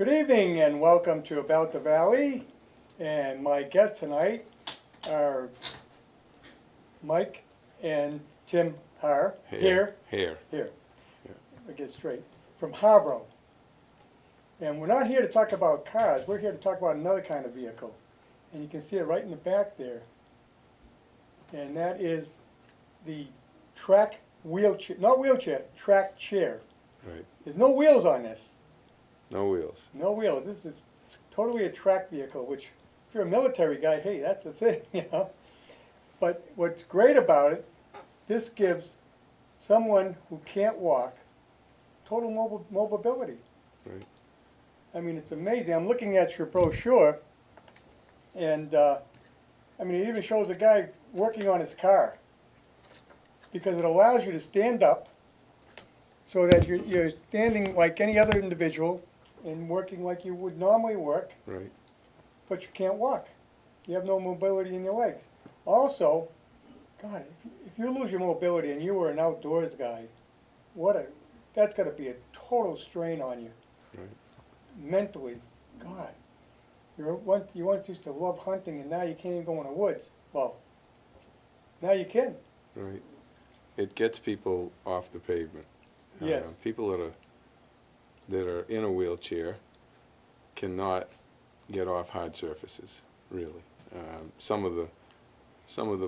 Good evening and welcome to About the Valley. And my guests tonight are Mike and Tim Hare. Hare. Here. I get straight. From Harbro. And we're not here to talk about cars. We're here to talk about another kind of vehicle. And you can see it right in the back there. And that is the track wheelchair, not wheelchair, track chair. Right. There's no wheels on this. No wheels. No wheels. This is totally a track vehicle, which if you're a military guy, hey, that's the thing, you know. But what's great about it, this gives someone who can't walk total mobility. Right. I mean, it's amazing. I'm looking at your brochure, and I mean, it even shows a guy working on his car because it allows you to stand up so that you're standing like any other individual and working like you would normally work, Right. but you can't walk. You have no mobility in your legs. Also, God, if you lose your mobility and you were an outdoors guy, that's got to be a total strain on you. Right. Mentally. God, you once used to love hunting and now you can't even go in the woods. Well, now you can. Right. It gets people off the pavement. Yes. People that are in a wheelchair cannot get off hard surfaces, really. Some of the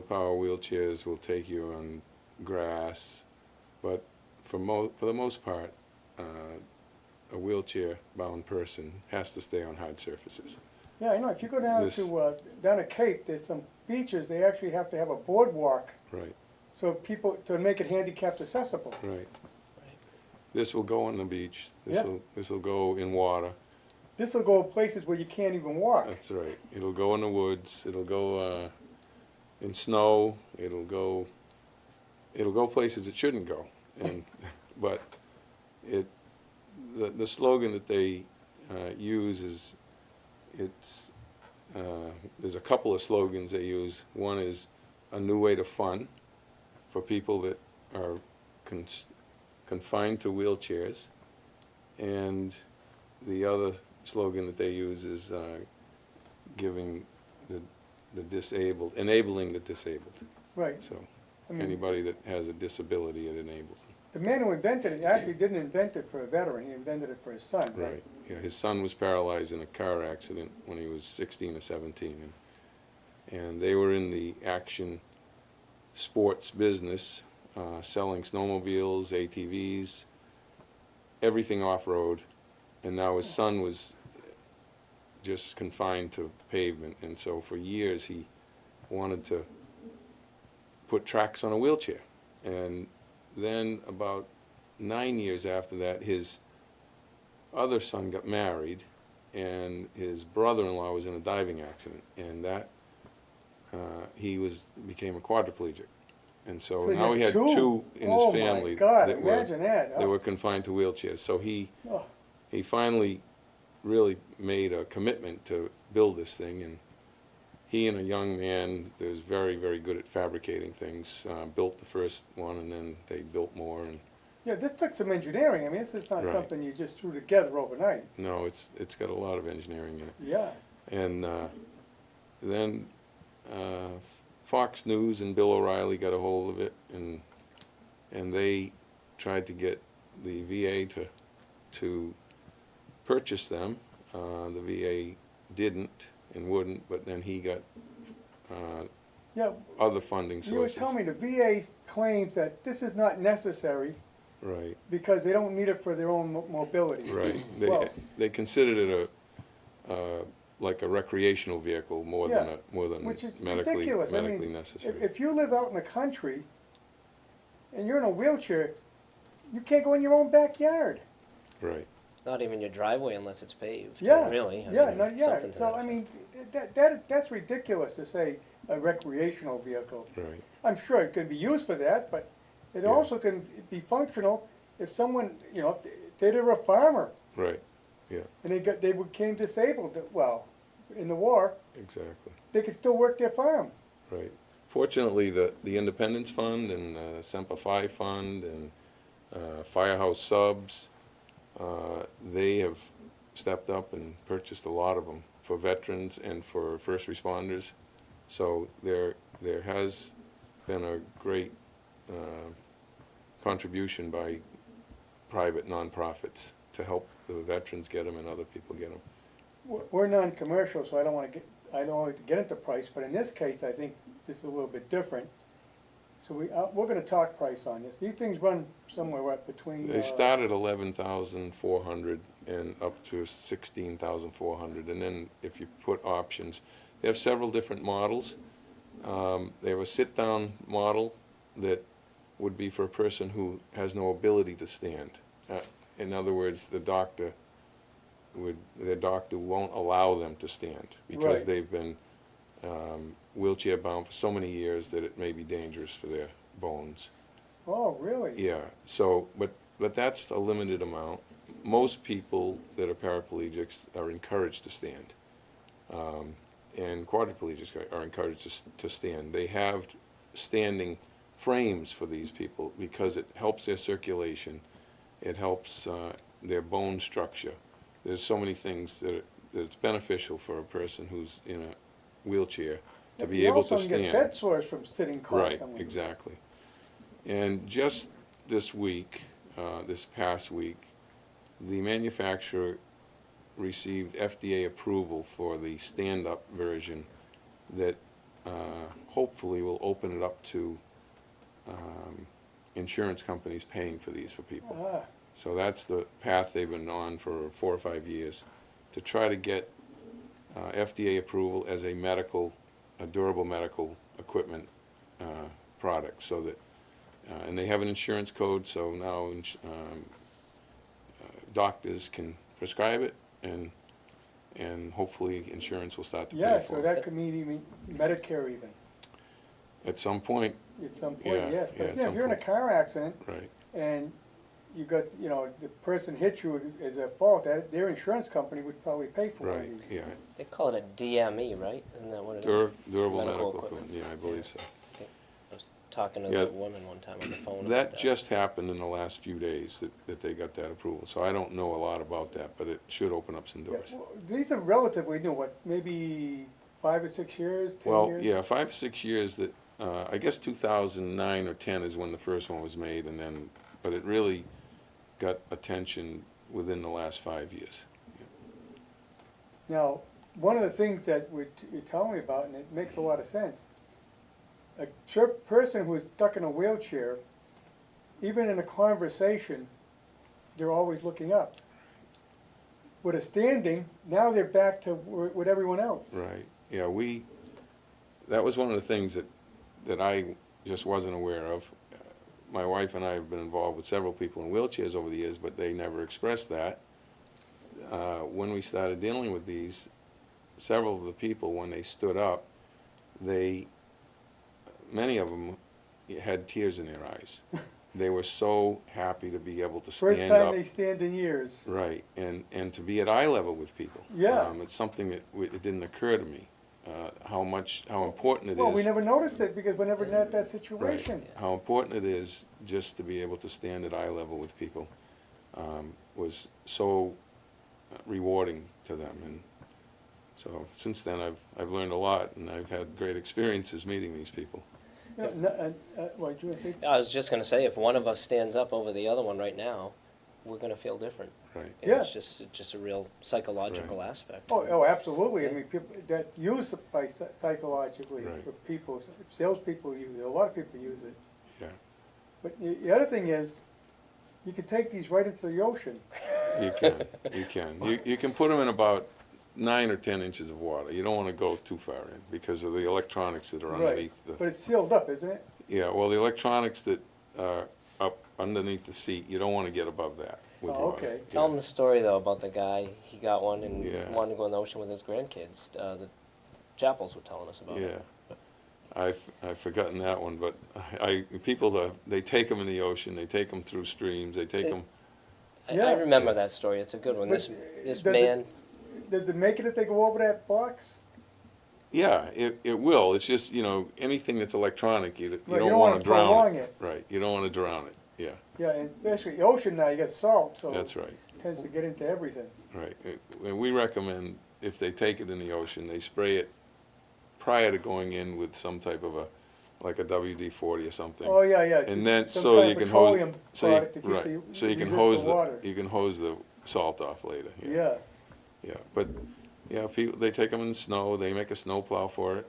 power wheelchairs will take you on grass, but for the most part, a wheelchair-bound person has to stay on hard surfaces. Yeah, I know. If you go down down a Cape, there's some beaches. They actually have to have a boardwalk, Right. so people to make it handicapped accessible. Right. This will go on the beach. Yeah. This will go in water. This will go places where you can't even walk. That's right. It'll go in the woods. It'll go in snow. It'll go places it shouldn't go. And but the slogan that they use is there's a couple of slogans they use. One is a new way to fun for people that are confined to wheelchairs, and the other slogan that they use is giving the disabled, enabling the disabled. Right. So I mean, anybody that has a disability, it enables them. the man who invented it actually didn't invent it for a veteran. He invented it for his son. Right. Yeah. His son was paralyzed in a car accident when he was 16 or 17, and they were in the action sports business, selling snowmobiles, ATVs, everything off-road, and now his son was just confined to pavement, and so for years he wanted to put tracks on a wheelchair. And then about 9 years after that, his other son got married, and his brother-in-law was in a diving accident, and that became a quadriplegic. And so now he had two in his family that were confined to wheelchairs. So he finally really made a commitment to build this thing, and he and a young man that was very, very good at fabricating things built the first one, and then they built more. And Yeah, this took some engineering. I mean, this is not Right. something you just threw together overnight. no, it's got a lot of engineering in it. Yeah. And then Fox News and Bill O'Reilly got a hold of it, and they tried to get the VA to purchase them. The VA didn't and wouldn't, but then he got Yeah. other funding You were sources. telling me the VA claims that this is not necessary Right, because they don't need it for their own mobility. right. Well, They considered it like a recreational vehicle more than which is medically ridiculous. I mean, necessary. if you live out in the country and you're in a wheelchair, you can't go in your own backyard. Right. Not even your driveway unless it's paved. Yeah. Really. So I mean, that's ridiculous to say a recreational vehicle. Right. I'm sure it can be used for that, but it Yeah. also can be functional if someone, you know, if they were a farmer Right. Yeah. and they became disabled. Well, in the war, Exactly. they could still work their farm. Right. Fortunately, the Independence Fund and Semper Fi Fund and Firehouse Subs, they have stepped up and purchased a lot of them for veterans and for first responders. So there has been a great contribution by private nonprofits to help the veterans get them and other people get them. We're non-commercial, so I don't like to get into price, but in this case, I think this is a little bit different. So we're gonna talk price on this. These things run somewhere what, between. They start at 11,400 and up to 16,400, and then if you put options, they have several different models. They have a sit-down model that would be for a person who has no ability to stand. In other words, their doctor won't allow them to stand because Right. they've been wheelchair bound for so many years that it may be dangerous for their bones. Oh, really? Yeah, so, but that's a limited amount. Most people that are paraplegics are encouraged to stand. And quadriplegics are encouraged to stand. They have standing frames for these people because it helps their circulation, it helps their bone structure. There's so many things that it's beneficial for a person who's in a wheelchair to be able to You also stand. get bed sores from sitting constantly. Right, exactly. And just this week, this past week, the manufacturer received FDA approval for the stand-up version that hopefully will open it up to insurance companies paying for these for people. Ah, So that's the path they've been on for 4 or 5 years, to try to get FDA approval as a durable medical equipment product, so that, and they have an insurance code, so now doctors can prescribe it, and hopefully insurance will start to yeah, pay for so it. that could mean even Medicare even, At some point, at some point, Yeah, yes. yeah, But at yeah, some if you're in a point. car accident right, and you got, the person hit you as a fault, their insurance company would probably pay for one of right, these. yeah. They call it a DME, right? Isn't that what it is? Durable Medical medical equipment. equipment, yeah, I believe so. I was talking to Yeah. the woman one time on the phone about That just happened in the last few days that they got that approval, so I don't know a lot about that, but it should open up some Yeah, doors. well, these are relatively new, what, maybe 5 or 6 years, 10 Well, years? yeah, 5 or 6 years that, I guess 2009 or 10 is when the first one was made, and then, but it really got attention within the last 5 years. Now, one of the things that you're telling me about, and it makes a lot of sense, a person who is stuck in a wheelchair, even in a conversation, they're always looking up. With a standing, now they're back to with everyone else. Right, yeah, that was one of the things that I just wasn't aware of. My wife and I have been involved with several people in wheelchairs over the years, but they never expressed that. When we started dealing with these, several of the people, when they stood up, many of them had tears in their eyes. They were so happy to be able to stand up. First time they stand in years. Right, and to be at eye level with people. Yeah. It's something that it didn't occur to me, how important it Well, is. we never noticed it because we're never in that situation. Right. How important it is just to be able to stand at eye level with people was so rewarding to them, and so since then I've learned a lot, and I've had great experiences meeting these people. What, you want to say? I was just gonna say, if one of us stands up over the other one right now, we're gonna feel different. Right. You know, Yeah. it's just a real psychological aspect. Oh, absolutely. I mean, people, that's used by psychologically Right. for people. Salespeople use it. A lot of people use it. Yeah. But the other thing is, you can take these right into the ocean. You can. You can put them in about 9 or 10 inches of water. You don't want to go too far in because of the electronics that are Right. underneath the. But it's sealed up, isn't it? Yeah, well, the electronics that are up underneath the seat, you don't want to get above that with Oh, water. okay. Tell them the story though about the guy. He got one and Yeah. wanted to go in the ocean with his grandkids. The Chapels were telling us about Yeah. it. I've forgotten that one, but people, they take them in the ocean, they take them through streams, they take them. I Yeah. remember that story. It's a good one. But, This does it- man. Does it make it if they go over that box? Yeah, it will. It's just, anything that's electronic, you Right, don't want to drown prolong it. it. Right, you don't want to drown it, yeah, Yeah, and especially the ocean now, you got salt, so that's right. tends to get into everything. Right. And we recommend, if they take it in the ocean, they spray it prior to going in with some type of like a WD-40 or something. Oh, yeah, yeah. And then, some so kind you of can hose, petroleum so you, product to keep right, so you can resist hose the water. you can hose the salt off later. Yeah. Yeah, but, yeah, people, they take them in the snow, they make a snow plow for it.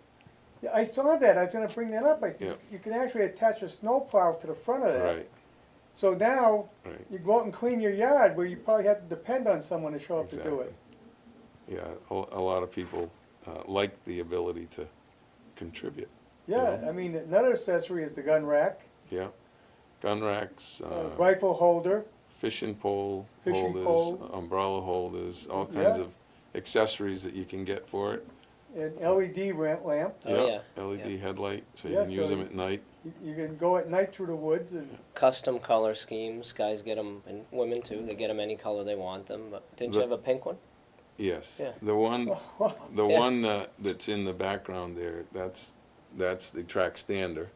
Yeah, I saw that. I was gonna bring that up. I said, Yeah. you can actually attach a snowplow to the front of that. Right, So now, right. you go out and clean your yard where you probably have to depend on someone to show up to do it. Yeah, a lot of people like the ability to contribute. Yeah, Yeah. I mean, another accessory is the gun rack, Yeah, gun racks, rifle holder. fishing pole Fishing holders, pole. umbrella holders, all kinds Yeah. of accessories that you can get for it. An LED lamp. Oh, yeah. LED headlight, so you Yeah, can use so them at night. You can go at night through the woods and, Custom color schemes, guys get them, and women too, they get them any color they want them, but didn't you The- have a pink one? Yes, Yeah. the one, the Yeah. one that's in the background there, that's the track stander.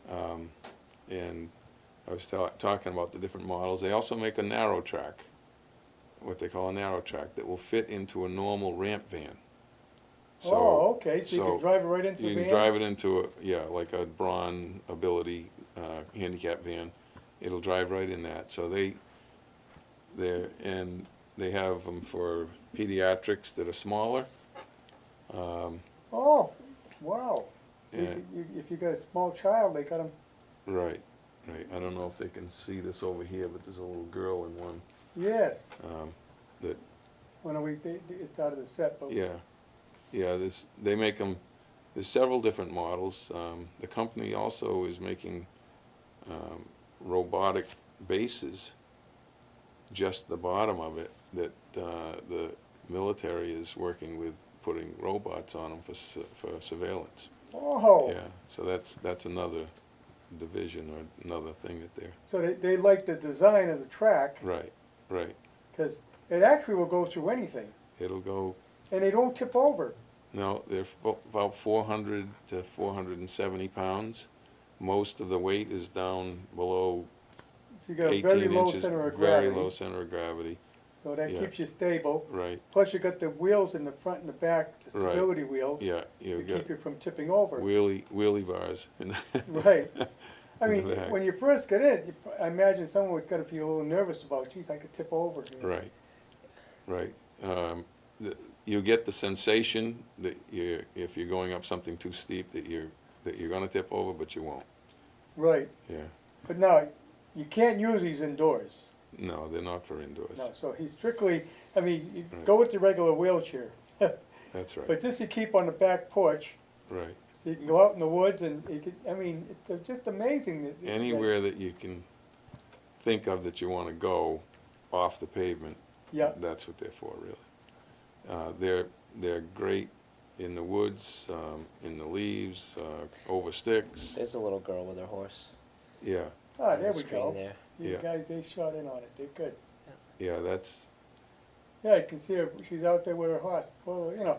And I was talking about the different models. They also make a narrow track, what they call a narrow track, that will fit into a normal ramp van. So oh, okay, so you so can drive it right into the you van? can drive it into like a Braun Ability handicap van. It'll drive right in that. So they have them for pediatrics that are smaller. Oh, wow. So Yeah. if you got a small child, they got them, Right, right. I don't know if they can see this over here, but there's a little girl in one. yes. That Well, no, it's out of the set, but. yeah, they make them. There's several different models. The company also is making robotic bases, just the bottom of it, that the military is working with putting robots on them for surveillance. Oh. Yeah, so that's another division or another thing that they're, So they like the design of the track, right, because it actually will go through anything, it'll go, and they don't tip over. no, they're about 400 to 470 pounds. Most of the weight is down below So you got a 18 very low inches, center of very gravity, low center of gravity, so that yeah. keeps you stable. right, Plus you got the wheels in the front and the back, the Right. stability wheels, yeah, to you got keep you from tipping over. wheelie bars. Right. I in mean, the back. when you first get in, I imagine someone would kind of feel a little nervous about, geez, I could tip over. You know? Right, right. You get the sensation that if you're going up something too steep, that you're gonna tip over, but you won't. Right. Yeah, But no, you can't use these indoors. no, they're not for indoors. No, so he's strictly, I mean, you Right. go with the regular wheelchair, That's right, but just to keep on the back porch, right. so you can go out in the woods and you can, I mean, it's just amazing that. Anywhere that you can think of that you wanna go off the pavement, Yeah, that's what they're for, really. They're great in the woods, in the leaves, over sticks. There's a little girl with her horse. Yeah, ah, on the there we screen go. there. You Yeah. guys, they shot in on it, they're good. yeah, that's, Yeah, you can see her, she's out there with her horse. Well, you know,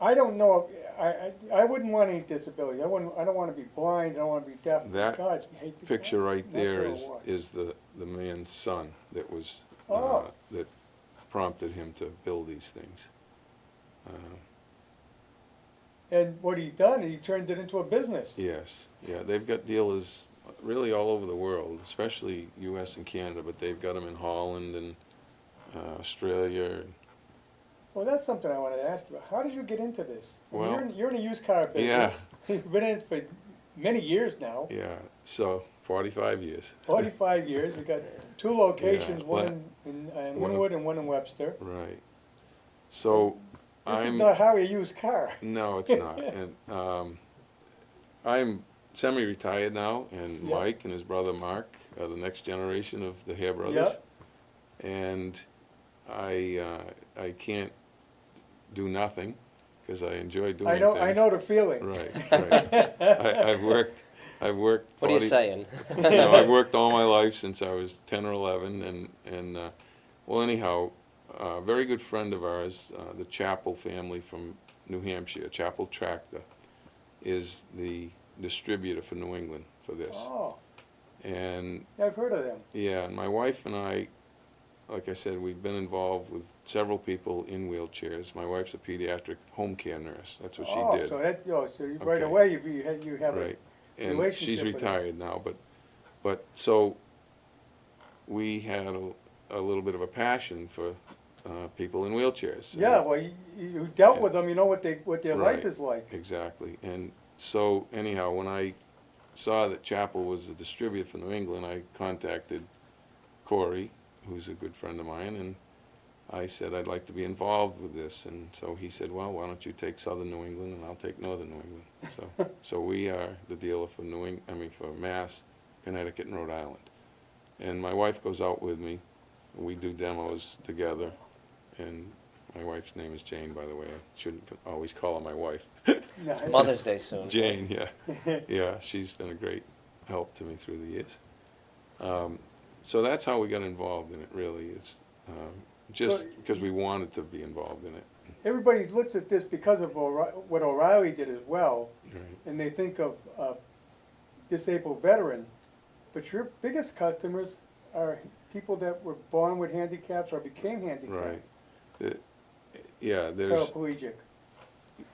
I don't know, I wouldn't want any disability. I don't wanna be blind, I don't wanna be deaf. That God, you hate to. picture right not there gonna is walk. the man's son that was, Oh. that prompted him to build these things. And what he's done, he turned it into a business. Yes, yeah, they've got dealers really all over the world, especially US and Canada, but they've got them in Holland and Australia. Well, that's something I wanted to ask you about. How did you get into this? I mean, Well, you're in a used car business. yeah. You've been in it for many years now, Yeah, so 45 years. 45 years. You've got two locations, Yeah, one in Linwood and one in Webster. Right. So This is not how you use car. No, it's not. And I'm semi-retired now, and Yeah. Mike and his brother Mark are the next generation of the Hare brothers. And I can't do nothing because I enjoy doing things. I know the feeling. Right, right. I've worked. What are you saying? I've worked all my life since I was 10 or 11, and well, anyhow, a very good friend of ours, the Chappell family from New Hampshire, Chappell Tractor, is the distributor for New England for this. Oh, And I've heard of them. yeah, and my wife and I like I said, we've been involved with several people in wheelchairs. My wife's a pediatric home care nurse. That's what she did. So that, so right Okay. away, you have Right. a And relationship she's with her. retired now, but so we had a little bit of a passion for people in wheelchairs. Yeah, And- well, you dealt Yeah. with them, you know what their life Right. is like. Exactly. And so anyhow, when I saw that Chapel was the distributor for New England, I contacted Corey, who's a good friend of mine, and I said I'd like to be involved with this. And so he said, well, why don't you take Southern New England and I'll take Northern New England. So we are the dealer for for Mass, Connecticut, and Rhode Island. And my wife goes out with me, and we do demos together. And my wife's name is Jane, by the way. I shouldn't always call her my wife. No, It's Mother's Day soon. Jane, yeah. Yeah, she's been a great help to me through the years. So that's how we got involved in it, really. It's just So- because we wanted to be involved in it. Everybody looks at this because of what O'Reilly did as well, Right. and they think of disabled veteran, but your biggest customers are people that were born with handicaps or became handicapped. Right. Yeah, there's, Paraplegic.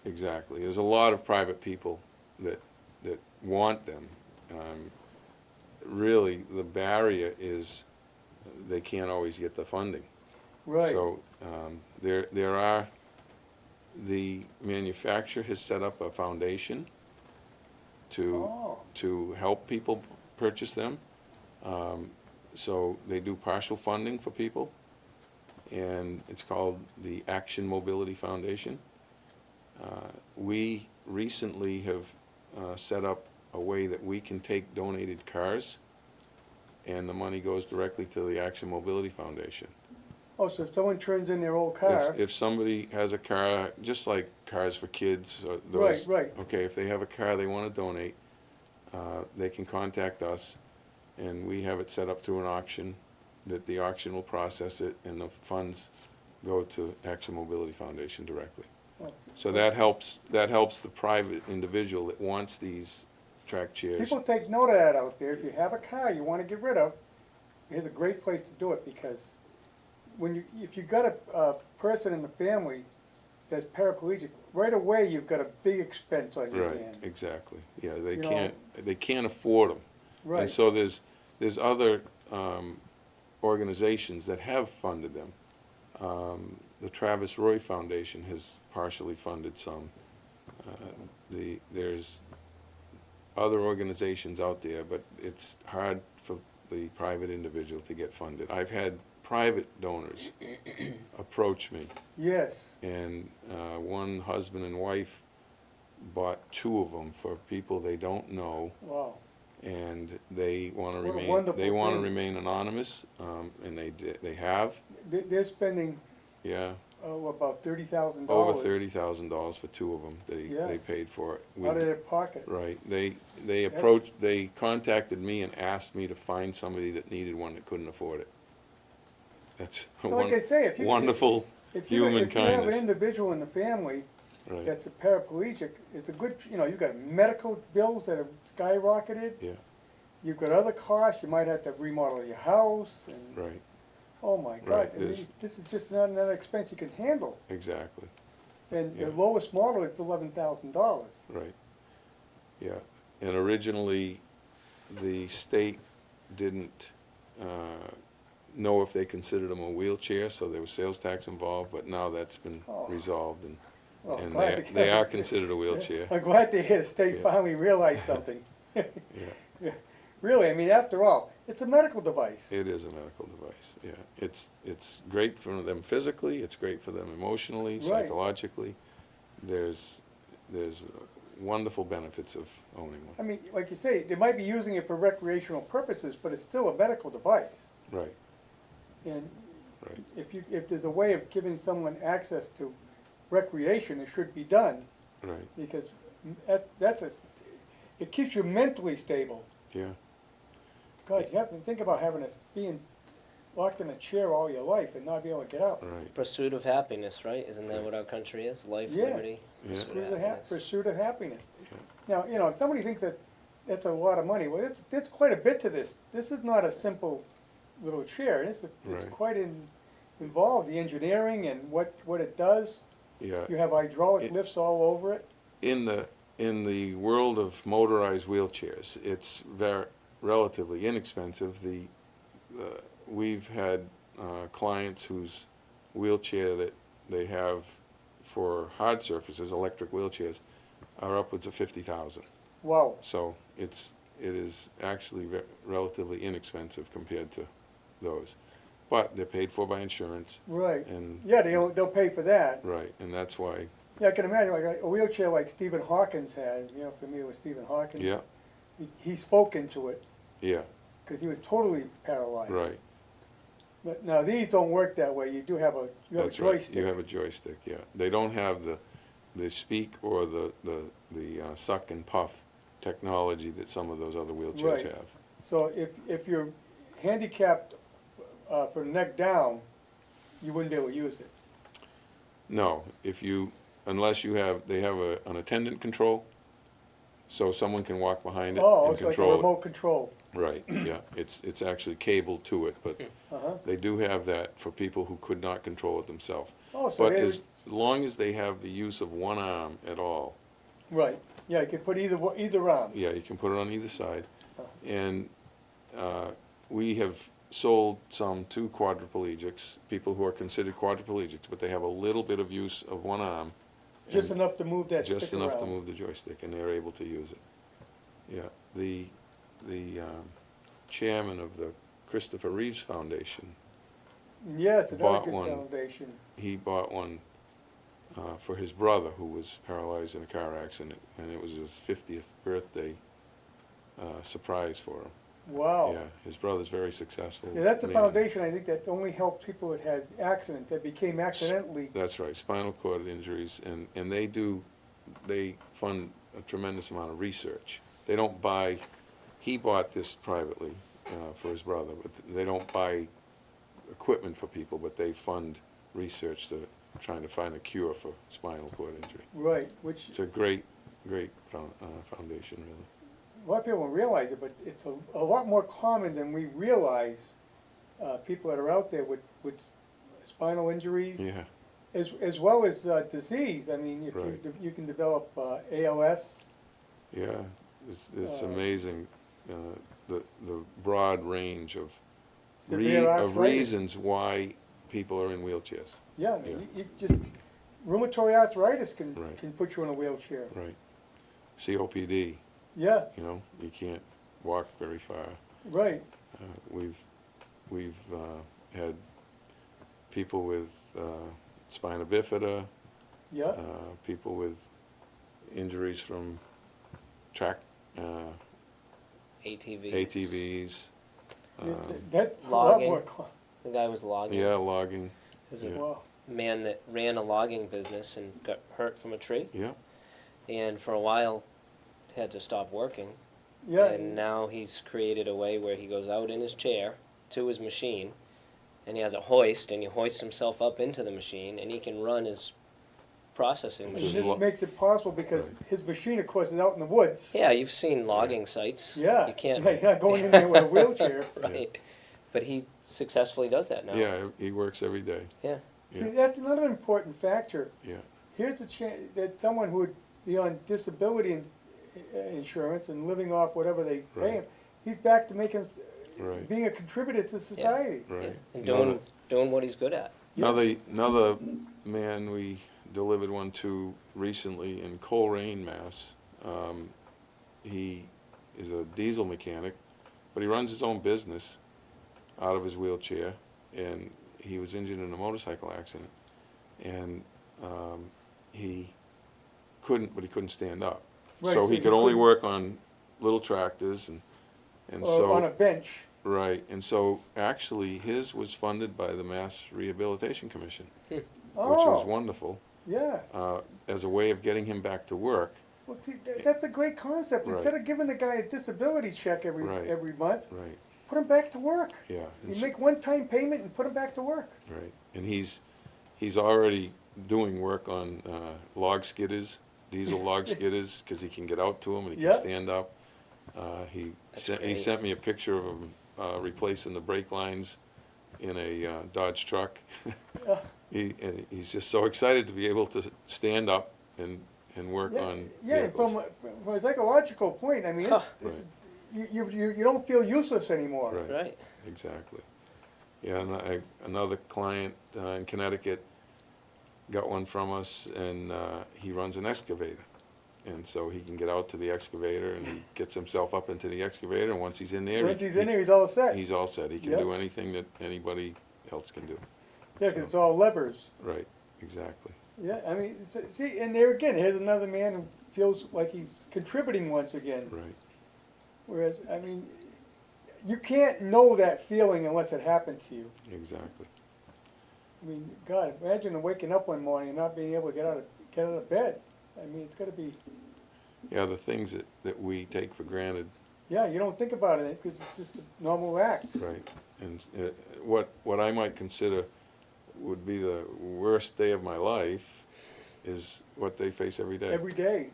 exactly. There's a lot of private people that want them. Really, the barrier is they can't always get the funding. Right. So there are, the manufacturer has set up a foundation Oh. to help people purchase them. So they do partial funding for people, and it's called the Action Mobility Foundation. We recently have set up a way that we can take donated cars, and the money goes directly to the Action Mobility Foundation. Oh, so if someone turns in their old car, If somebody has a car, just like Cars for Kids, or those. Right. Okay, if they have a car they want to donate, they can contact us, and we have it set up through an auction, that the auction will process it, and the funds go to Action Mobility Foundation directly. oh, So that helps the private individual that wants these track chairs. people take note of that out there. If you have a car you want to get rid of, here's a great place to do it, because if you got a person in the family that's paraplegic, right away you've got a big expense on your Right, hands. exactly. Yeah, You know- they can't afford them. Right. And so there's other organizations that have funded them. The Travis Roy Foundation has partially funded some. There's other organizations out there, but it's hard for the private individual to get funded. I've had private donors approach me, Yes. and one husband and wife bought 2 of them for people they don't know, Wow. and they want to What a remain, wonderful they want to thing. remain anonymous, and they have, They're spending yeah, about $30,000 over $30,000 for 2 of them. Yeah. They paid for it. out of their pocket. Right. They contacted me and asked me to find somebody that needed one that couldn't afford it. That's a Like I say, if you wonderful if you human if you have an kindness. individual in the family Right. that's a paraplegic, it's a good, you've got medical bills that have skyrocketed. Yeah. You've got other costs. You might have to remodel your house, and Right. oh my God, Right, I mean, there's- this is just not another expense you can handle. Exactly. And Yeah. the lowest model is $11,000. Right. Yeah. And originally, the state didn't know if they considered them a wheelchair, so there was sales tax involved, but now that's been Oh. resolved, Well, and glad to- they are considered a wheelchair. I'm glad to hear the state Yeah. finally realized something. Yeah. Really, I mean, after all, it's a medical device. It is a medical device, yeah. It's great for them physically, it's great for them emotionally, Right. psychologically. There's wonderful benefits of owning I one. mean, like you say, they might be using it for recreational purposes, but it's still a medical device. Right, And right, if there's a way of giving someone access to recreation, it should be done, right, because it keeps you mentally stable. yeah. God, you have to think about being locked in a chair all your life and not be able to get up. Right, Pursuit of happiness, right? Isn't that what our country is? Life, Yeah. liberty, Yeah. pursuit of happiness. Pursuit of happiness. yeah. Now, if somebody thinks that that's a lot of money, well, it's quite a bit to this. This is not a simple little chair. It's Right. quite involved, the engineering and what it does. Yeah. You have hydraulic It- lifts all over it. In the world of motorized wheelchairs, it's relatively inexpensive. We've had clients whose wheelchair that they have for hard surfaces, electric wheelchairs, are upwards of 50,000. Wow. So it is actually relatively inexpensive compared to those, but they're paid for by insurance, Right. and Yeah, they'll pay for that. right, and that's why. Yeah, I can imagine like a wheelchair like Stephen Hawkins had. You know, familiar with Stephen Hawkins? Yeah, He spoke into it yeah, because he was totally paralyzed. right. But now these don't work that way. You do have a That's right. joystick. You have a joystick. Yeah, they don't have the speak or the suck and puff technology that some of those other wheelchairs Right. have. So if you're handicapped from the neck down, you wouldn't be able to use it. No, unless they have an attendant control, so someone can walk behind it Oh, and it's like a control it. remote control. Right, yeah, it's actually cabled to it, but Uh-huh. they do have that for people who could not control it themselves. Oh, so But they as long as they have the use of one arm at all, right. Yeah, you can put either arm. yeah, you can put it on either side. Oh. And we have sold some to quadriplegics, people who are considered quadriplegics, but they have a little bit of use of one arm. Just and enough to move that just stick enough to around. move the joystick, and they're able to use it. Yeah, the chairman of the Christopher Reeves Foundation, Yes, another bought good one. foundation. he bought one for his brother who was paralyzed in a car accident, and it was his 50th birthday surprise for him. Wow. Yeah, his brother's very successful. Yeah, that's a man. foundation, I think, that only helps people that had accidents, that became accidentally. That's right, spinal cord injuries, and they fund a tremendous amount of research. They don't buy, he bought this privately for his brother, but they don't buy equipment for people, but they fund research to trying to find a cure for spinal cord injury. Right, which It's a great foundation, really. a lot of people don't realize it, but it's a lot more common than we realize. People that are out there with spinal injuries, Yeah, as well as disease. I mean, if Right. you can develop ALS. yeah, it's Uh, amazing, the broad range of Severe of arthritis. reasons why people are in wheelchairs. Yeah, I mean, Yeah. you just rheumatoid arthritis Right. can put you in a wheelchair. Right. COPD, Yeah, you can't walk very far. right. We've had people with spina bifida, Yeah, people with injuries from track ATVs. ATVs. that's a lot logging. more. The guy was logging. Yeah, logging. There's Yeah. a Wow. man that ran a logging business and got hurt from a tree, Yeah, and for a while had to stop working. Yeah, And now he's created a way where he goes out in his chair to his machine, and he has a hoist, and he hoists himself up into the machine, and he can run his processing. It's and just this makes it possible because his machine, of course, is out in the woods. Yeah, you've seen logging sites. Yeah, You can't. yeah, you're not going in there with a wheelchair. Right. But he successfully does that now. yeah, he works every day. Yeah. Yeah. See, that's another important factor. Yeah, Here's a chance that someone who would be on disability insurance and living off whatever they pay Right. him, he's back to making, right, being a contributor to society. Yeah. right. And Another- doing what he's good at. Another man we delivered one to recently in Coleraine, Mass. He is a diesel mechanic, but he runs his own business out of his wheelchair, and he was injured in a motorcycle accident, and he couldn't stand up. Right, So so he he could only couldn't- work on little tractors, and Or so on a bench. right, and so actually his was funded by the Mass Rehabilitation Commission, which was Oh, wonderful, yeah. as a way of getting him back to work. Well, see, that's a great concept. Right. Instead of giving the guy a disability check Right. every month, Right, put him back to work. yeah, You make one-time payment and put him back to work. right, and he's already doing work on log skidders, diesel log skidders, because he can get out to them and he Yeah. can stand up. He That's sent great. me a picture of him replacing the brake lines in a Dodge truck. Uh, He's just so excited to be able to stand up and work yeah, on yeah, vehicles. from a psychological point, I mean, Huh. you don't feel useless anymore. Right. Right. Exactly. Yeah, and another client in Connecticut got one from us, and he runs an excavator. And so he can get out to the excavator, and he gets himself up into the excavator, and once he's in there, Once he's in there, he's all set. he's all set. He can Yep. do anything that anybody else can do. Yeah, 'cause it's all levers. Right, exactly. Yeah, I mean, see, and there again, here's another man who feels like he's contributing once again. Right, Whereas, I mean, you can't know that feeling unless it happened to you. exactly. I mean, God, imagine waking up one morning and not being able to get out of bed. I mean, it's got to be. Yeah, the things that we take for granted, Yeah, you don't think about it because it's just a normal act. right? And what I might consider would be the worst day of my life is what they face every day. Every day.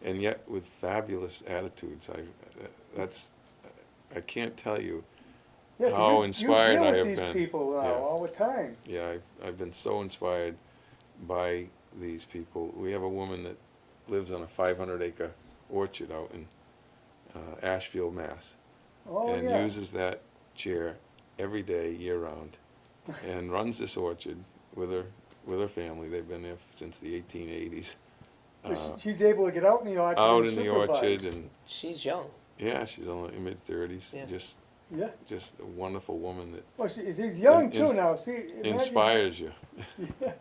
And yet with fabulous attitudes. I can't tell you. Yeah, 'cause How inspired you I deal have with these been. people now Yeah. all the time. Yeah, I've been so inspired by these people. We have a woman that lives on a 500-acre orchard out in Ashfield, Mass. Oh, And yeah. uses that chair every day, year-round, and runs this orchard with her family. They've been there since the 1880s. But she's able to get out in the orchard Out and in the supervise. orchard, and She's young. yeah, she's only in mid-30s. Yeah. Yeah. Just a wonderful woman that Well, she's young In- too now. See, imagine, inspires you. Yeah.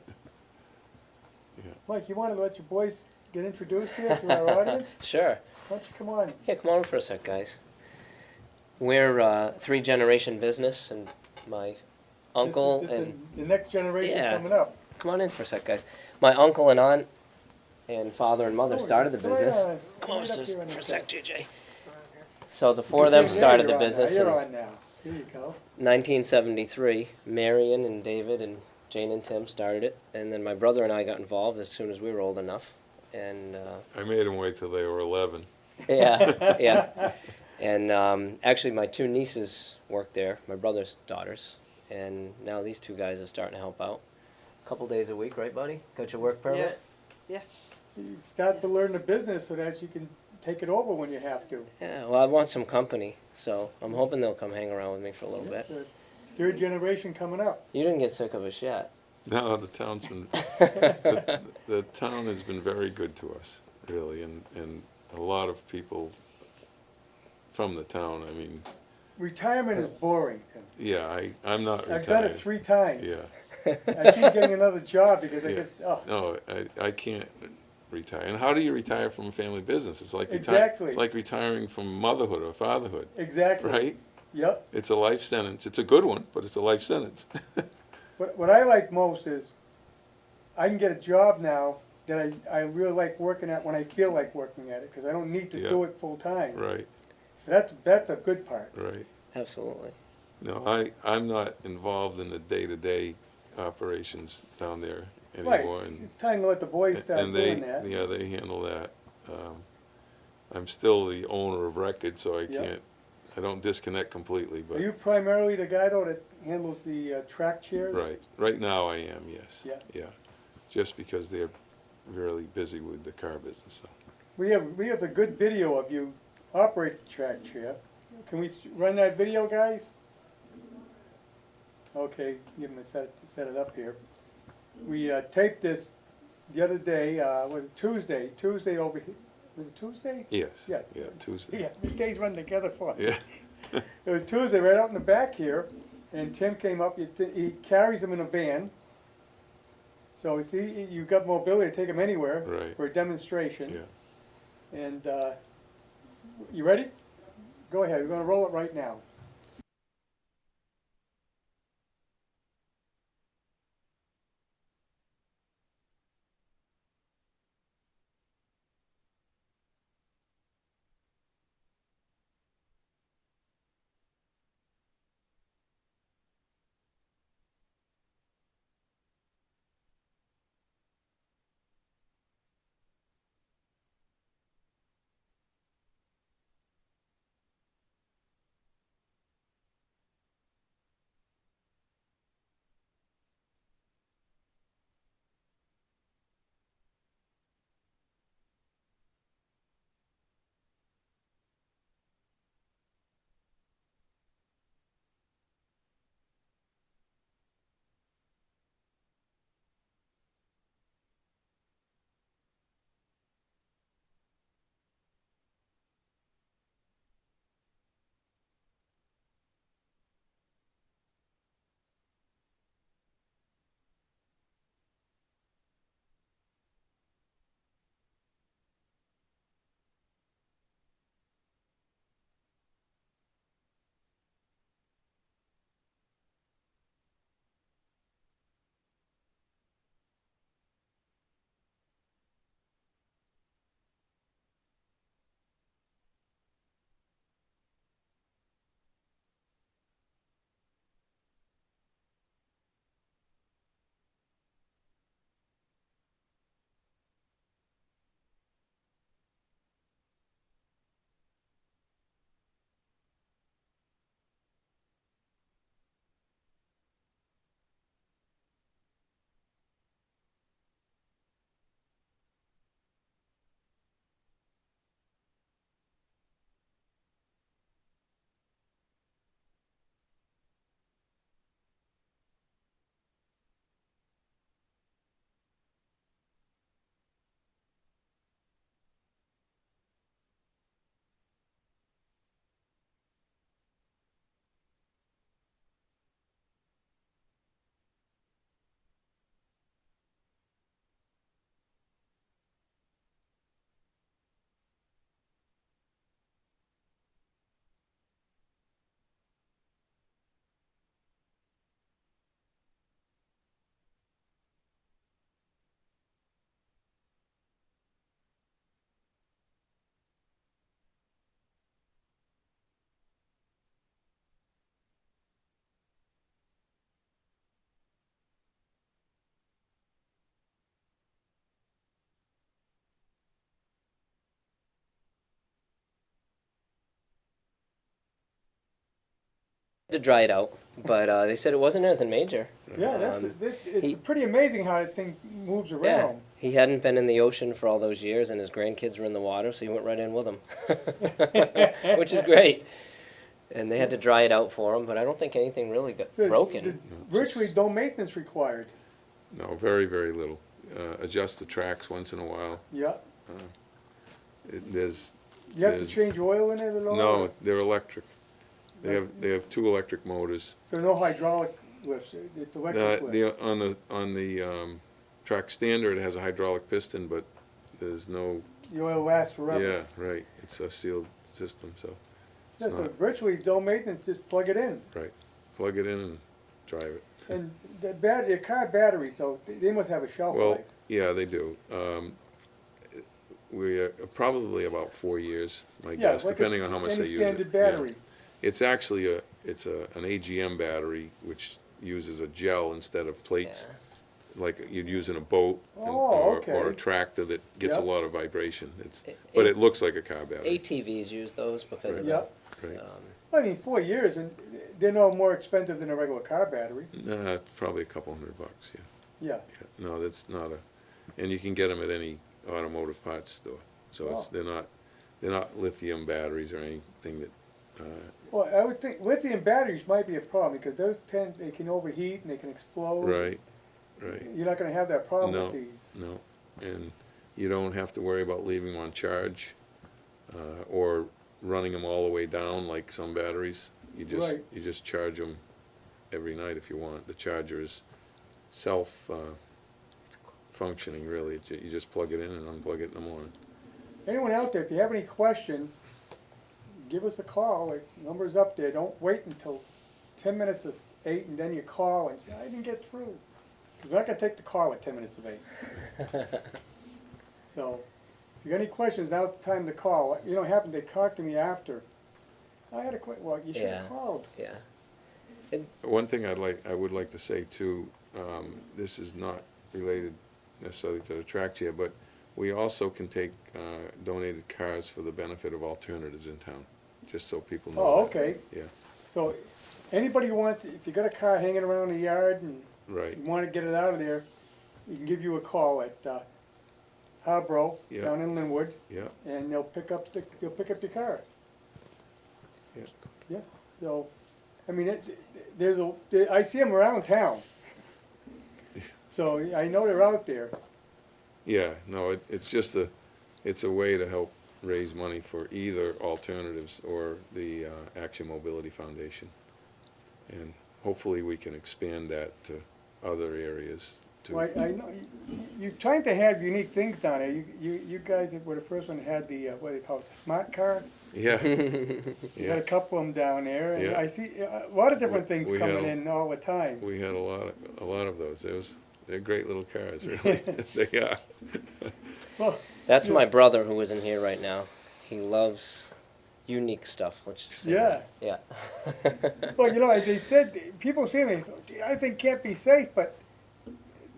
Yeah. Mike, you want to let your boys get introduced here to our audience? Sure. Why don't you come on? Yeah, come on for a sec, guys. We're a three-generation business, and my uncle This is and the next generation Yeah. coming up. come on in for a sec, guys. My uncle and aunt and father and mother Oh, started the come right business. on. Come on Right up here for on the a sec, side. JJ. So the four of them Yeah, started the you're on business now. in You're on now. Here you go. 1973. Marion and David and Jane and Tim started it, and then my brother and I got involved as soon as we were old enough. And I made them wait till they were 11. yeah, yeah. And actually, my two nieces work there, my brother's daughters, and now these two guys are starting to help out. A couple days a week, right, buddy? Got your work permit? Yeah. You start to learn the business so that you can take it over when you have to. Yeah. Well, I want some company, so I'm hoping they'll come hang around with me for a little It's bit. a third generation coming up. You didn't get sick of us yet. No, the town's been the town has been very good to us, really, and a lot of people from the town. I mean, Retirement is boring, Tim. yeah, I'm not retired. I've done it 3 times. Yeah, I keep getting another job because I Yeah. get, oh, no, I can't retire. And how do you retire from a family business? It's like Exactly. It's like retiring from motherhood or fatherhood, exactly. right? Yep. It's a life sentence. It's a good one, but it's a life sentence. What I like most is I can get a job now that I really like working at when I feel like working at it because I don't need to Yeah. do it full time. Right, So that's a good part. right. Absolutely. No, I'm not involved in the day-to-day operations down there Right. anymore. And It's time to let the boys start and doing that. yeah, they handle that. I'm still the owner of record, so Yeah. I don't disconnect completely, but Are you primarily the guy though that handles the track chairs? right now I am, yes. Yeah. Just because they're really busy with the car business, so. We have a good video of you operate the track chair. Can we run that video, guys? Okay, give them a set it up here. We taped this the other day. Was it Tuesday? Tuesday over here. Was it Tuesday? Yes. Yeah. Tuesday. Yeah, the days run together for me. Yeah. It was Tuesday, right out in the back here, and Tim came up. He carries them in a van, so you got mobility to take them anywhere Right. for a demonstration. Yeah. And you ready? Go ahead. We're going to roll it right now. To dry it out, but they said it wasn't anything major. Yeah, it's he- pretty amazing how that thing moves around. He hadn't been in the ocean for all those years, and his grandkids were in the water, so he went right in with them, which is great. And they had to dry it out for him, but I don't think anything really got So broken. there's virtually no maintenance required. No, very, very little. Adjust the tracks once in a while. Yeah. There's You have to There's- change oil in it at all? no, they're electric. They have two electric motors. So no hydraulic lifts, it's electric lifts. On the track standard, it has a hydraulic piston, but there's no. The oil lasts forever. Yeah, right. It's a sealed system, so Yeah, it's so not virtually no maintenance, just plug it in. right. Plug it in and drive it. And the car batteries, though, they must have a shelf Well, life. yeah, they do. We are probably about 4 years, my Yeah, guess, like depending on how much they any use it. standard Yeah. battery. It's actually an AGM battery, which uses a gel instead of plates, like you'd use in a boat or a okay. tractor that gets a Yep. lot of vibration. It- But it- it looks like a car battery. ATVs use those because of Yep. Right. I mean, 4 years, and they're no more expensive than a regular car battery. Probably a couple $100, yeah. Yeah. Yeah. No, that's not and you can get them at any automotive parts store. So Oh. they're not lithium batteries or anything that, Well, I would think lithium batteries might be a problem, because they can overheat and they can explode. right. You're not gonna have that problem No. with these. No, and you don't have to worry about leaving them on charge, or running them all the way down like some batteries. Right. You just charge them every night if you want. The charger is functioning really. You just plug it in and unplug it in the morning. Anyone out there, if you have any questions, give us a call. The number's up there. Don't wait until 10 minutes of 8 and then you call and say, I didn't get through. 'Cause we're not gonna take the call at 10 minutes of 8. So, if you got any questions, now's the time to call. You know what happened, they talked to me after. I had a question, well, you should have Yeah. called. Yeah. One thing I would like to say too, this is not related necessarily to the track chair, but we also can take donated cars for the benefit of alternatives in town, just so people know. Oh, that. okay. Yeah, So, anybody who wants, if you got a car hanging around the yard and right, you wanna get it out of there, we can give you a call at, Harbro, Yeah. down in Linwood, yeah, and they'll pick up your car. yeah. Yeah, so, I mean, I see them around town. So I know they're out there. Yeah, no, it's a way to help raise money for either alternatives or the Action Mobility Foundation. And hopefully we can expand that to other areas too. Well, I know, you're trying to have unique things down there. You guys were the first one that had the, what do they call it, the smart car? Yeah, You had yeah, a couple of them down there, and Yeah. I see a lot of different things We had coming a- in all the time. we had a lot of those. They're great little cars, really. They are. Well, That's Yeah. my brother who isn't here right now. He loves unique stuff. Let's just say yeah. that. Yeah. Well, you know, they said, people say to me, I think can't be safe, but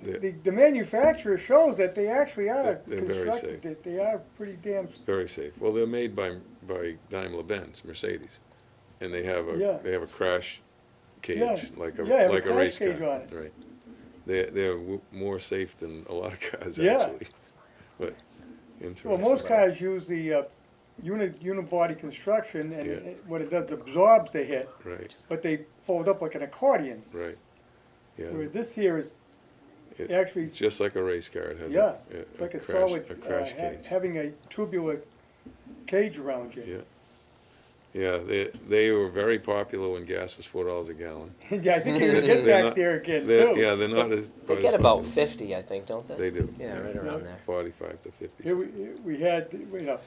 the manufacturer shows that they actually are They're very constructed, safe. that they are pretty damn, Very safe. Well, they're made by Daimler-Benz, Mercedes, and they have Yeah. a crash cage Yeah. like a Yeah, have a like a crash race car. cage on it. Right. They're more safe than a lot of cars Yeah. actually. But interesting. well, most cars use the unibody construction, and Yeah. what it does, absorbs the hit, Right. but they fold up like an accordion. Right. Yeah. Whereas this here is It- actually, It's just like a race car. It has yeah, a it's like a crash, solid, a crash cage. having a tubular cage around you. Yeah. Yeah, they were very popular when gas was $4 a gallon. Yeah, I think you're gonna get They're back not- there again, They're, too. yeah, they're not as. They quite get as about popular. 50, I think, don't they? They do. Yeah, right around there. 45 to 50. Here we had, you know,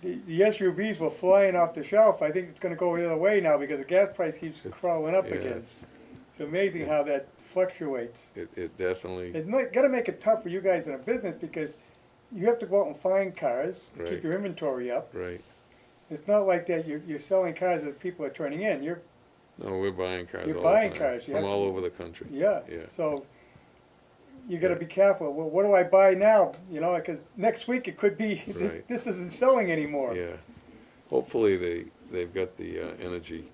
the SUVs were flying off the shelf. I think it's gonna go the other way now because the gas price keeps crawling up Yeah, again. it's- It's amazing how that fluctuates. It definitely. Gotta make it tough for you guys in a business because you have to go out and find cars, keep Right. your inventory up. Right. It's not like that you're selling cars that people are turning in. No, we're buying cars You're all buying the time. cars, you From have all to- over the country. Yeah. Yeah. So you gotta Yeah. be careful. Well, what do I buy now? You know, because next week it could be, Right. this isn't selling anymore. Yeah. Hopefully they've got the energy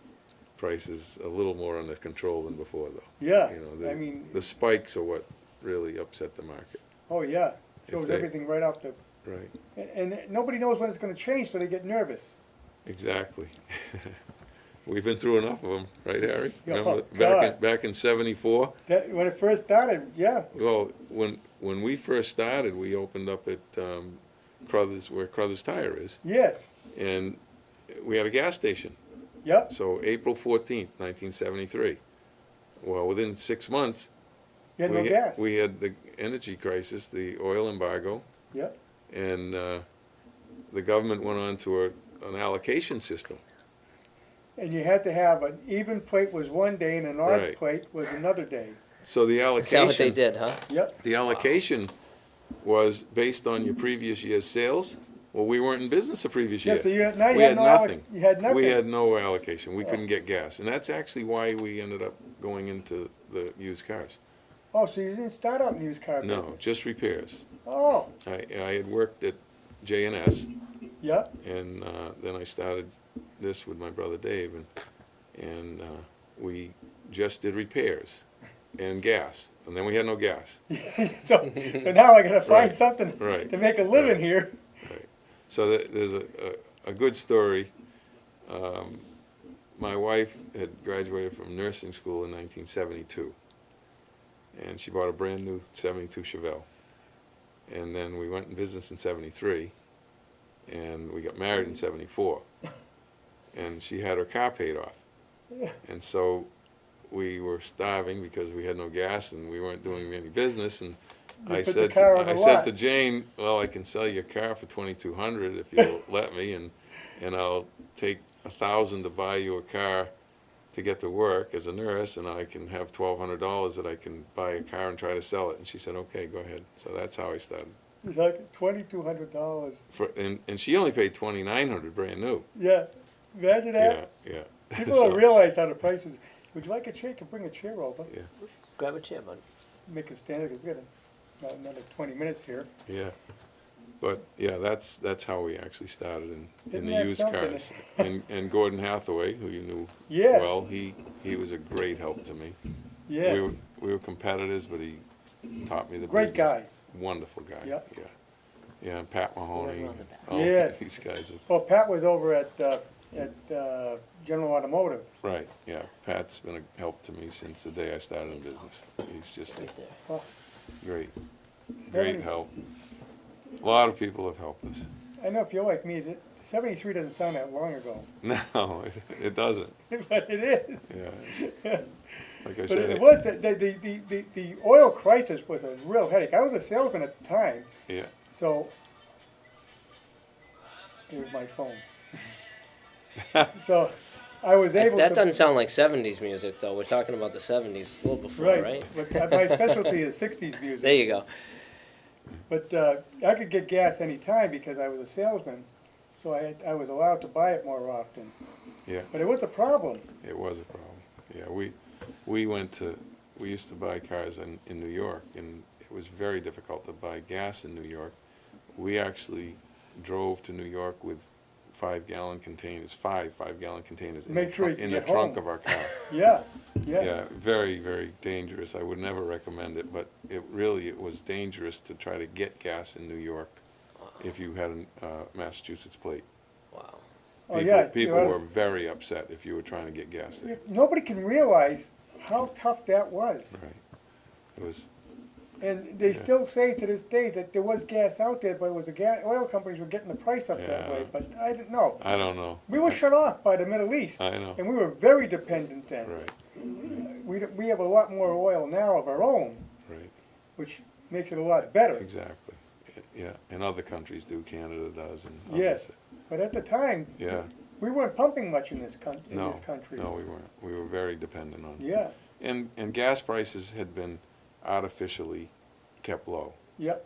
prices a little more under control than before, though. Yeah, You know, I mean, the spikes are what really upset the market. oh yeah, If shows they- everything right off the, Right, and nobody knows when it's gonna change, so they get nervous. exactly. We've been through enough of them, right, Harry? Yeah, Remember oh, back in '74? That, when it first started, yeah, Well, when we first started, we opened up at Crothers, where Crothers Tire is, yes, and we had a gas station. yep, So April 14th, 1973. Well, within 6 months, you had no gas, we had the energy crisis, the oil embargo, yep, and the government went on to an allocation system. and you had to have an even plate was one day and an odd Right. plate was another day, So the Is that what they allocation, did, huh? yep, the allocation was based on your previous year's sales. Well, we weren't in business the previous yeah, year. so now you We had had no, nothing. you had nothing. We had no allocation. We Oh. couldn't get gas, and that's actually why we ended up going into the used cars. Oh, so you didn't start out in used car No, business? just repairs. Oh, I had worked at J&S, yep, and then I started this with my brother Dave, and we just did repairs and gas, and then we had no gas. so now I gotta find Right, something right, to make a living right. here. Right. So there's a good story. My wife had graduated from nursing school in 1972, and she bought a brand new '72 Chevelle. And then we went in business in '73, and we got married in '74, and she had her car paid off. And so we were starving because we had no gas and we weren't doing any business. And You I put the said, car on the I said lot. to Jane, well, I can sell your car for $2,200 if you'll let me, and I'll take $1,000 to buy you a car to get to work as a nurse, and I can have $1,200 that I can buy a car and try to sell it. And she said, okay, go ahead. So that's how I started. It's like $2,200. And she only paid $2,900 brand new. Yeah, imagine that. Yeah. People So, don't realize how the prices. Would you like a chair? Can bring a chair over. Yeah. Grab a chair, bud. Make it stand. We've got about another 20 minutes here. Yeah. But yeah, that's how we actually started in Isn't the that used something? cars. And Gordon Hathaway, who you knew Yes. well, he was a great help to me. Yes. We were competitors, but he taught me the Great business. guy. Wonderful guy. Yeah. Yeah. Yeah, and Pat Mahoney. Right on the back. Oh, Yes. These guys are Well, Pat was over at General Automotive. right. Yeah. Pat's been a help to me since the day I started in business. He's just Right there. Oh, great. 70 Great help. A lot of people have helped us. I know if you're like me, 73 doesn't sound that long ago, No, it doesn't. but it is. Yeah. Like I But said, it was the oil crisis was a real headache. I was a salesman at the time, yeah. so here's my phone. So I was That, able that to. doesn't sound like 70s music, though. We're talking about the 70s. It's a little before, right? But my specialty is 60s music. There you go. But I could get gas any time because I was a salesman, so I was allowed to buy it more often. Yeah, But it was a problem. it was a problem. Yeah, we used to buy cars in New York, and it was very difficult to buy gas in New York. We actually drove to New York with 5-gallon containers, five-gallon containers in Make sure you in the get trunk home. of our car. Yeah, yeah. Yeah, very, very dangerous. I would never recommend it, but it was dangerous to try to get gas in New York if you had a Massachusetts plate. Wow. Oh, yeah, People you know, were very upset if you were trying to get gas there. Nobody can realize how tough that was. Right. It was, And they Yeah. still say to this day that there was gas out there, but it was the oil companies were getting the price up that Yeah. way. But I didn't know. I don't know. We were shut off by the Middle East. I know. And we were very dependent then. Right, We have a lot more oil now of our own, right. which makes it a lot better. Exactly. Yeah, and other countries do. Canada does, and Yes. others. But at the time, Yeah. we weren't pumping much in this, No. this country. No, we weren't. We were very dependent on. Yeah, And gas prices had been artificially kept low. yep.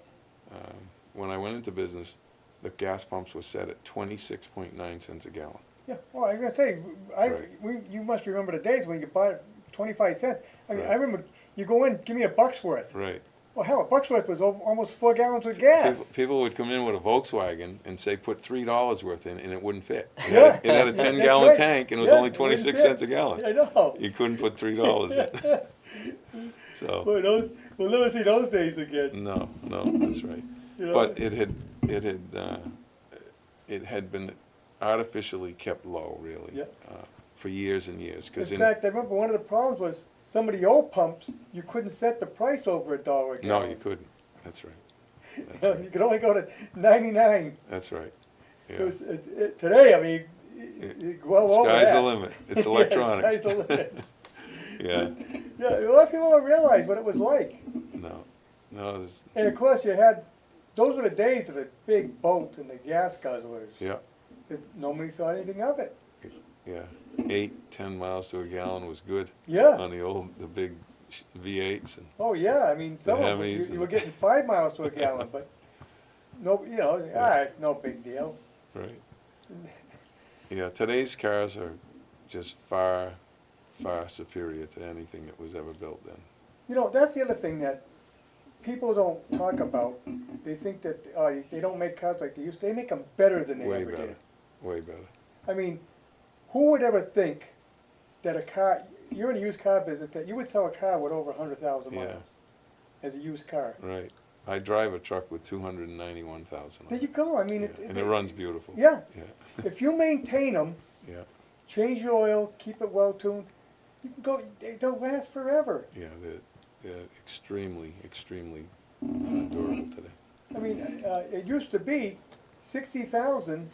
When I went into business, the gas pumps were set at 26.9 cents a gallon. Yeah, well, I was gonna say, Right. you must remember the days when you bought it 25 cents. I mean, Right. I remember you go in, give me $1 worth. Right. Well, hell, Bucksworth was almost 4 gallons of gas. People would come in with a Volkswagen and say, put $3 worth in, and it wouldn't fit. Yeah. It had a That's 10-gallon right. tank, and it was Yeah, only it wouldn't 26 fit. cents a gallon. I know. You couldn't put $3 in. So, Boy, we'll never see those days again. no, that's right. You know? But it had been artificially kept low, really, Yeah. for years and years. In fact, I remember one of the problems was some of the old pumps, you couldn't set the price over $1 a gallon. no, you couldn't. That's right. That's You right. could only go to 99. That's right. It Yeah. was, today, I mean, well over that. Sky's the limit. It's Yeah, electronics. sky's the limit. Yeah. Yeah, a lot of people don't realize what it was like. No. There's, And of course, those were the days of the big boats and the gas guzzlers. yeah. Nobody thought anything of it. Yeah. 8-10 miles to a gallon was good Yeah. on the big V8s. And Oh, yeah, I mean, some of them, Hemis you and- were getting 5 miles to a gallon, but no, no big deal. right. Yeah. Today's cars are just far, far superior to anything that was ever built then. You know, that's the other thing that people don't talk about. They think that they don't make cars like they used to. They make them better than they Way ever better. did. Way better. I mean, who would ever think that a car, you're in a used car business, that you would sell a car with over 100,000 miles Yeah. as a used car? Right. I drive a truck with 291,000 on There it. you go. I mean, Yeah. And it runs beautiful. Yeah. Yeah. If you maintain them, Yeah. change your oil, keep it well tuned, you can go. They'll last forever. Yeah. They're extremely, extremely durable today. I mean, it used to be 60,000.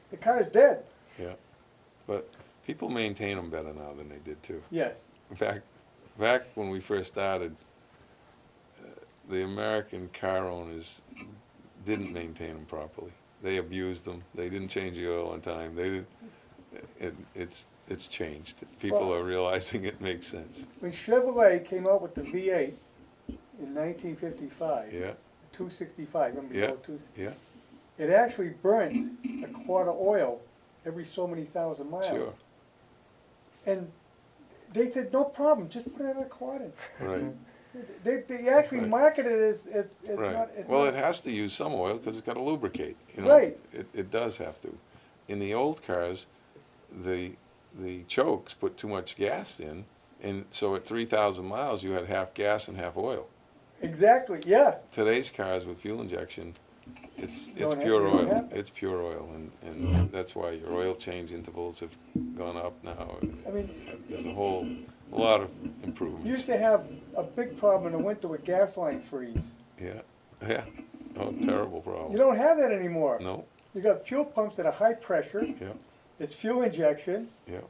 The car's dead. Yeah. But people maintain them better now than they did too. Yes. Back when we first started, the American car owners didn't maintain them properly. They abused them. They didn't change the oil on time. They did. It's changed. People Well- are realizing it makes sense. When Chevrolet came out with the V8 in 1955, Yeah. 265, remember Yeah. the old Yeah. it actually burnt a quart of oil every so many thousand miles. Sure. And they said, no problem, just put another quart in. Right. They actually Right. marketed it as Right. not. It's Well, not- it has to use some oil because it's got to lubricate. You know? Right. It does have to. In the old cars, the chokes put too much gas in, and so at 3,000 miles you had half gas and half oil. Exactly, yeah. Today's cars with fuel injection, it's Don't have- pure they don't oil. have it. It's pure oil, and that's why your oil change intervals have gone up now. I mean, There's a lot of you improvements. used to have a big problem in the winter with gas line freeze. Yeah. Oh, terrible problem. You don't have that anymore. No. You got fuel pumps that are high pressure. Yeah. It's fuel injection. Yeah.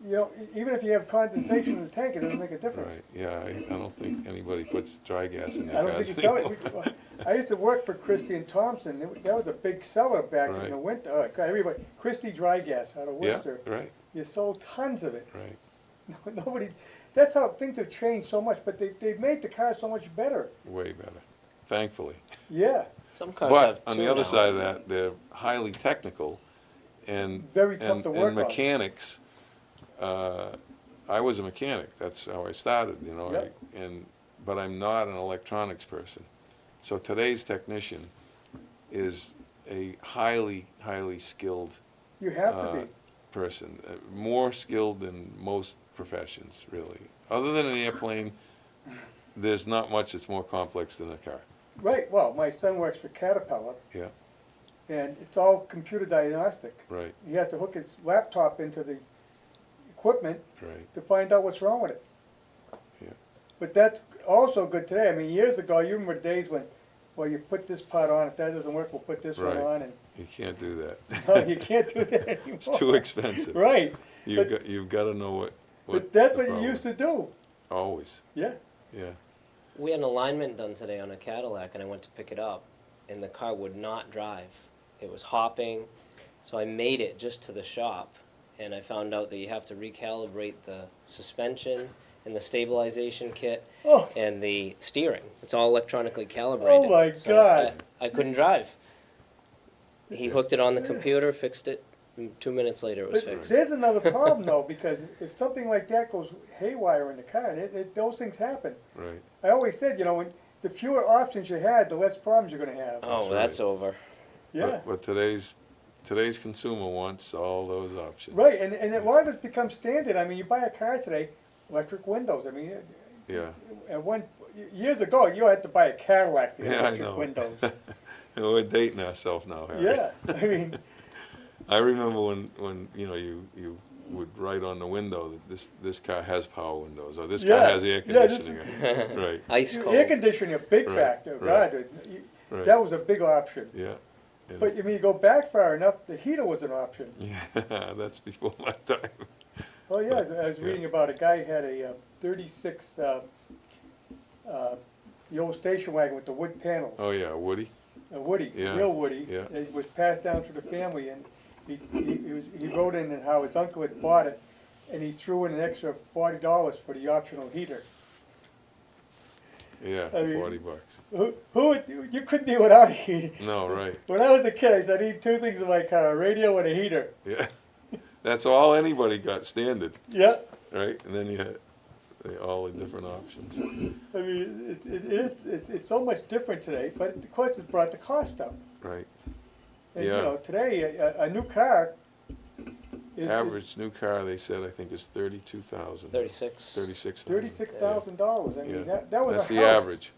You know, even if you have condensation in the tank, it doesn't make a difference. Right. Yeah. I don't think anybody puts dry gas in their I don't cars think you sell anymore. it. I used to work for Christie and Thompson. That was a big seller back in Right. the winter. God, everybody, Christie Dry Gas out of Yeah. Worcester. Right. You sold tons of it. Right. Nobody. That's how things have changed so much. But they've made the cars so much better. Way better. Thankfully. Yeah. Some cars have But on two the other now. side of that, they're highly technical, and Very tough and, to work and on. mechanics. I was a mechanic. That's how I started. You know. Yep. But I'm not an electronics person. So today's technician is a highly skilled You have to be. person, more skilled than most professions, really. Other than an airplane, there's not much that's more complex than a car. Right. Well, my son works for Caterpillar, Yeah. and it's all computer diagnostic. Right. He has to hook his laptop into the equipment Right. to find out what's wrong with it. Yeah. But that's also good today. I mean, years ago, you remember the days when, well, you put this part on, if that doesn't work, we'll put this Right. one on, and You can't do that. no, you can't do that anymore. It's too expensive. Right. You've got to know what. But that's the what you problem used is. to do. Always. Yeah. Yeah. We had an alignment done today on a Cadillac, and I went to pick it up, and the car would not drive. It was hopping, so I made it just to the shop, and I found out that you have to recalibrate the suspension and the stabilization kit Oh, and the steering. It's all electronically calibrated. Oh my So God. I couldn't drive. He hooked it on the computer, fixed it, and 2 minutes later it was but fixed. there's another problem though, because if something like that goes haywire in the car, those things happen. Right. I always said, the fewer options you had, the less problems you're gonna have. Oh, right. that's over. Yeah, But today's consumer wants all those options. right, and a lot of it's become standard. I mean, you buy a car today, electric windows. I mean, Yeah. years ago, you had to buy a Cadillac to have Yeah, I electric know. windows. We're dating ourselves now, Harry. Yeah, I mean, I remember when you would write on the window that this car has power windows, or this car Yeah, has air yeah, this conditioning. Right. Ice cold. air conditioning, a big Right, factor. right, God, right. that was a big option. Yeah. And- But I mean, you go back far enough, the heater was an option. yeah, that's before my time. Oh yeah, I was Yeah. reading about a guy who had a 36, the old station wagon with the wood panels. Oh yeah, Woody. A Woody, Yeah, real Woody. yeah. It was passed down to the family, and he wrote in and how his uncle had bought it, and he threw in an extra $40 for the optional heater. Yeah, I mean- $40. You couldn't be without a heater. No, right. When I was a kid, I said I need two things in my car: a radio and a heater. Yeah. That's all anybody got standard, Yeah. right? And then you had all the different options. I mean, it's so much different today, but of course it's brought the cost up. Right. And Yeah. you know, today a new car. Average new car, they said, I think is 32,000. 36. 36,000. $36,000. I mean, Yeah. that was That's a the house. average.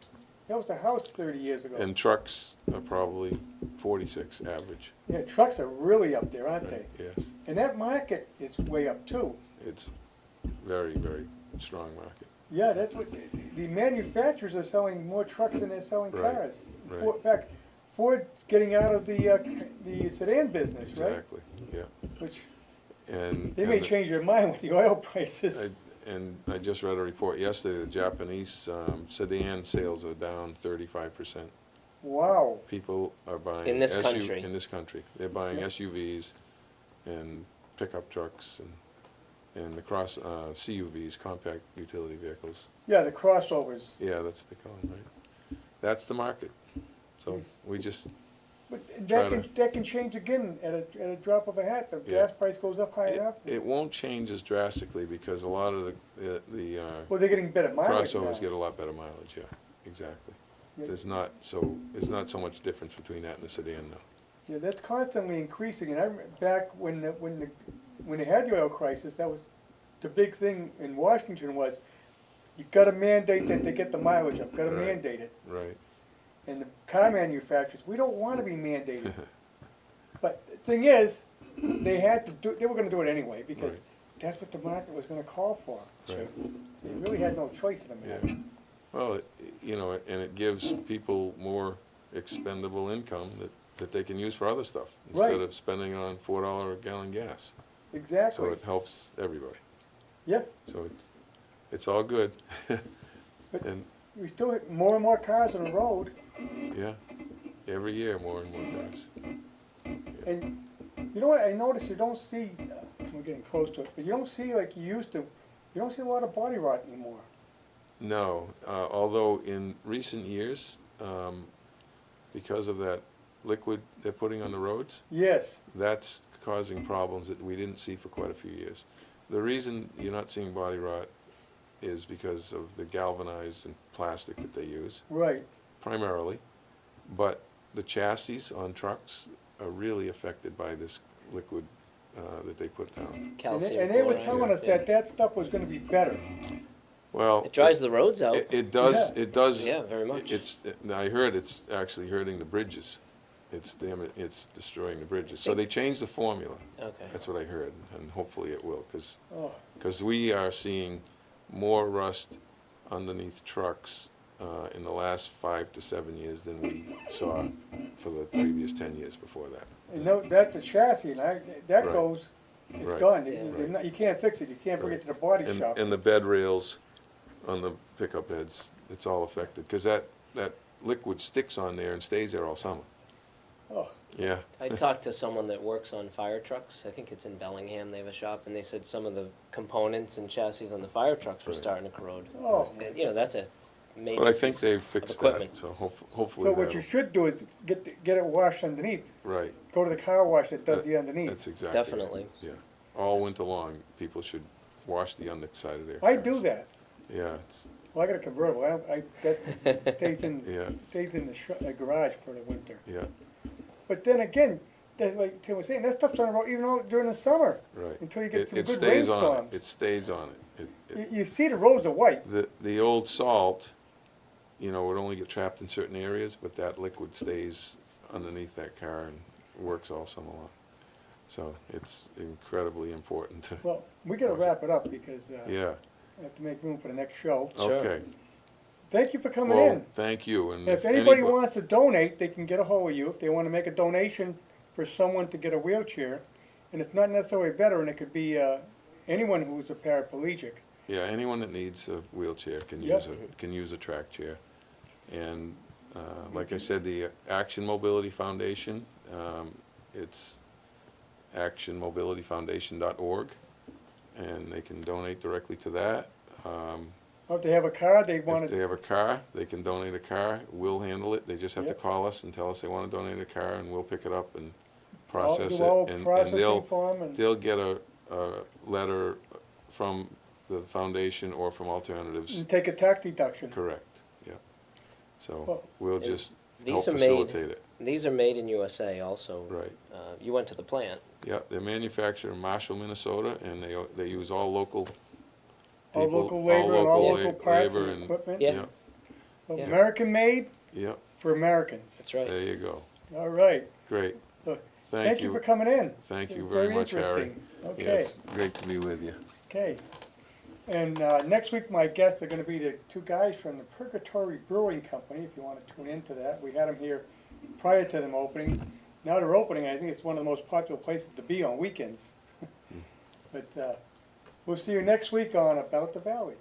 That was a house 30 years ago. And trucks are probably 46 average. Yeah, trucks are really up there, aren't Right. they? Yes. And that market is way up too. It's very, very strong market. Yeah, that's what the manufacturers are selling more trucks than they're selling Right, cars. right. In fact, Ford's getting out of the sedan business, right? Exactly. Yeah. Which And they may and change their mind with the oil prices. I just read a report yesterday. The Japanese sedan sales are down 35%. Wow. People are buying In this country. In this country, they're buying Yeah. SUVs and pickup trucks and the CUVs, compact utility vehicles. Yeah, the crossovers. Yeah, that's what they call them, right? That's the market. So we just But Try that can change again at a drop of a hat. The Yeah. gas price goes up high enough. it won't change as drastically because a lot of the Well, they're getting better mileage crossovers now. get a lot better mileage. Yeah, exactly. Yeah. There's not so much difference between that and the sedan now. Yeah, that's constantly increasing. And I remember back when they had the oil crisis, that was the big thing in Washington was you got to mandate that they get the mileage up. Got to Right. mandate it. Right. And the car manufacturers, we don't want to be mandated. But the thing is, they had to do. They were going to do it anyway because Right. that's what the market was going to call for. Right. So you really had no choice in the matter. Yeah. Well, and it gives people more expendable income that they can use for other stuff instead Right. of spending on $4 a gallon gas. Exactly. So it helps everybody. Yeah. So it's all good. But And we still have more and more cars on the road. yeah, every year more and more cars. And you know what, I noticed you don't see, we're getting close to it, but you don't see like you used to, you don't see a lot of body rot anymore. No, although in recent years, because of that liquid they're putting on the roads, Yes, that's causing problems that we didn't see for quite a few years. The reason you're not seeing body rot is because of the galvanized and plastic that they use, right. primarily. But the chassis on trucks are really affected by this liquid that they put down. And Calcium. they were chloride. telling us Yeah. that stuff was gonna be better. Well, It dries the roads out. it does. Yeah. It does. Yeah, very much. I heard it's actually hurting the bridges. It's destroying the bridges. So they changed the formula. Okay. That's what I heard, and hopefully it will, Oh, because we are seeing more rust underneath trucks in the last 5 to 7 years than we saw for the previous 10 years before that. and that's the chassis, and that Right. goes, it's Right. gone. Yeah. You can't fix it, you can't bring it to the body shop. And the bed rails on the pickup beds, it's all affected, because that liquid sticks on there and stays there all summer. Oh, Yeah. I talked to someone that works on fire trucks. I think it's in Bellingham. They have a shop, and they said some of the components and chassis on the fire trucks were Right. starting to corrode. oh. And, you know, that's a major. But I think piece they've fixed that, equipment. so hopefully So what you that'll- should do is get it washed underneath. Right. Go to the car wash that does the underneath. That's exactly right. Definitely. Yeah. All winter long, people should wash the underside of their I cars. do that. Yeah, Well, I got a convertible, that stays in, Yeah. stays in the garage for the winter. Yeah, But then again, that's like Tim was saying, that stuff's on the road even though during the summer, right. until you get some It good stays on it. rainstorms. It stays on it. You see the roads are white. The old salt, would only get trapped in certain areas, but that liquid stays underneath that car and works all summer long. So it's incredibly important to, Well, we gotta wrap it up because, yeah, I have to make room for the next show. Sure. okay. Thank you for coming Well, in. thank you, and If anybody wants to donate, they can get a hold of you. If they wanna make a donation for someone to get a wheelchair, and it's not necessarily a veteran, it could be, anyone who's a paraplegic. Yeah, anyone that needs a wheelchair can Yep. use a track chair. And like I said, the Action Mobility Foundation, it's actionmobilityfoundation.org, and they can donate directly to that. Or if they have a car, they If wanna, they have a car, they can donate a car. We'll handle it. They just have to Yep. call us and tell us they want to donate a car, and we'll pick it up and I'll process do all it. And processing they'll for them and. they'll get a letter from the foundation or from Alternatives. And take a tax deduction. Correct, yeah. So Well, we'll and just these help are made- facilitate it. These are made in USA also. Right. You went to the plant. Yeah, they're manufactured in Marshall, Minnesota, and they use all local All people, local labor and all local parts labor and equipment. Yeah. So Yeah. American made Yeah, for Americans. That's right. there you go. All right. Great. So, Thank Thank you for coming in. Thank you very much, Harry. Interesting. Yeah, Okay, it's great to be with you. okay. And next week, my guests are gonna be the two guys from the Purgatory Brewing Company, if you wanna tune into that. We had them here prior to them opening. Now they're opening, I think it's one of the most popular places to be on weekends. But we'll see you next week on About the Valley.